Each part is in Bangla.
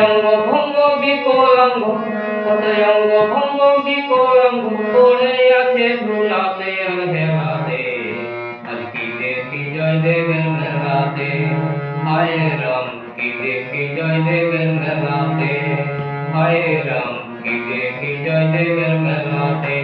অঙ্গ ভঙ্গ বিকলাঙ্গ, কত অঙ্গ ভঙ্গ বিকলাঙ্গ পড়ে আছে ধুলাতে আর হেলাতে। আজ কি দেখি জয়দেবের মেলাতে, হায় রাম কি দেখি জয়দেবের মেলাতে, হায় রাম কি দেখি জয়দেবের মেলাতে।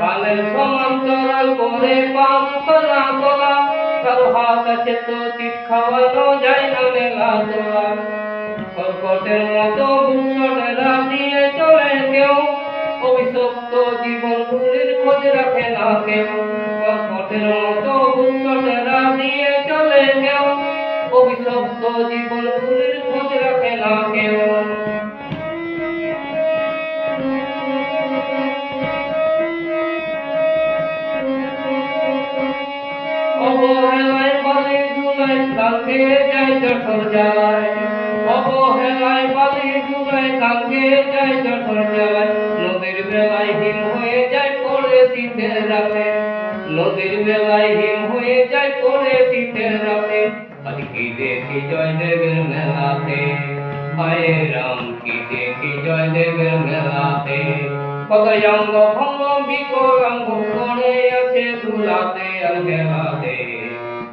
কালের সমান্তরাল করে পাম খোলা তোলা, কারো হাত আছে তো চিট খাওয়ানো যায় না মেলা তোলা। কর্কটের মতো বুকশটেরা দিয়ে চলে কেউ, অভিশপ্ত জীবনগুলির খোঁজ রাখে না কেউ। কর্কটের মতো বুকশটেরা দিয়ে চলে কেউ, অভিশপ্ত জীবনগুলির খোঁজ রাখে না কেউ। অবহেলায় বালি ধুলায় কালকে যায় জঠর জ্বালায়, অবহেলায় বালি ধুলায় কালকে যায় জঠর জ্বালায়। নদীর বেলায় হিম হয়ে যায় পড়ে শীতের রাতে, নদীর বেলায় হিম হয়ে যায় পড়ে শীতের রাতে। আজ কি দেখি জয়দেবের মেলাতে, হায় রাম কি দেখি জয়দেবের মেলাতে। কত অঙ্গ ভঙ্গ বিকলাঙ্গ পড়ে আছে ধুলাতে আর হেলাতে।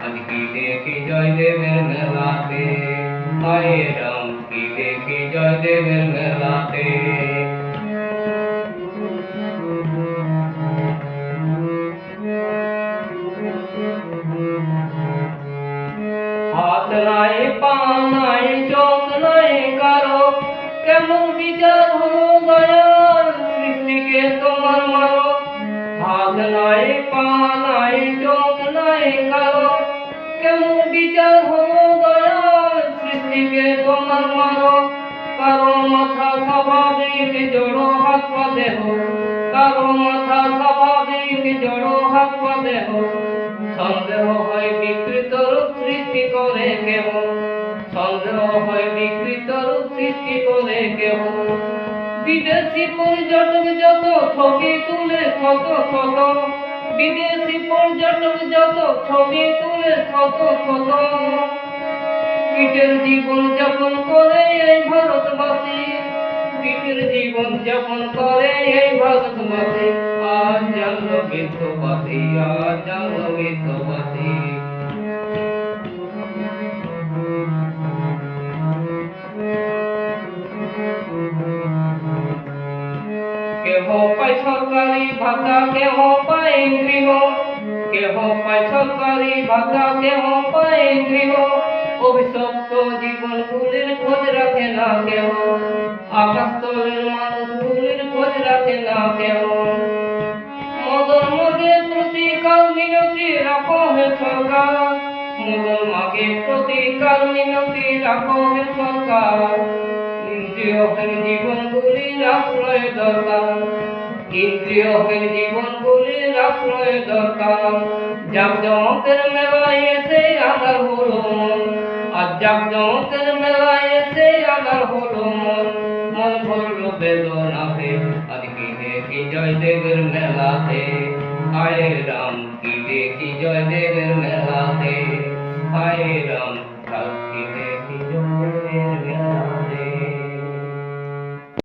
আজ কি দেখি জয়দেবের মেলাতে, হায় রাম কি দেখি জয়দেবের মেলাতে। হাত নাই পা নাই চোখ নাই কারো, কেমন বিচার হলো দয়াল সৃষ্টিকে তোমার মারো। হাত নাই পা নাই চোখ নাই কারো, কেমন বিচার হলো দয়াল সৃষ্টিকে তোমার মারো। কারো মাথা স্বাভাবিক জড়ো হাত পা দেহ, কারো মাথা স্বাভাবিক জড়ো হাত পা দেহ। সন্দেহ হয় বিকৃত রূপ সৃষ্টি করে কেহ, সন্দেহ হয় বিকৃত রূপ সৃষ্টি করে কেহ। বিদেশি পর্যটক যত ছবি তুলে শত শত, বিদেশি পর্যটক যত ছবি তুলে শত শত। কীটের জীবন যাপন করে এই ভারতবাসী, কীটের জীবন যাপন করে এই ভারতবাসী। আজ জানলো বিশ্ববাসী, আজ জানলো বিশ্ববাসী। কেহ পায় সরকারি ভাতা কেহ পায় গৃহ, কেহ পায় সরকারি ভাতা কেহ পায় গৃহ। অভিশপ্ত জীবনগুলির খোঁজ রাখে না কেহ, আকাশতলের মানুষগুলির খোঁজ রাখে না কেহ। মদন মাগে প্রতিকার মিনতি রাখো হে সরকার, মদন মাগে প্রতিকার মিনতি রাখো হে সরকার। ইন্দ্রিয়হীন জীবনগুলির আশ্রয় দরকার, ইন্দ্রিয়হীন জীবনগুলির আশ্রয় দরকার। জাকজমকের মেলায় এসে আধার হলো মন, আজ জাকজমকের মেলায় এসে আধার হলো মন। মন ভরলো বেদনাতে, আজ কি দেখি জয়দেবের মেলাতে, হায় রাম কি দেখি জয়দেবের মেলাতে, হায় রাম।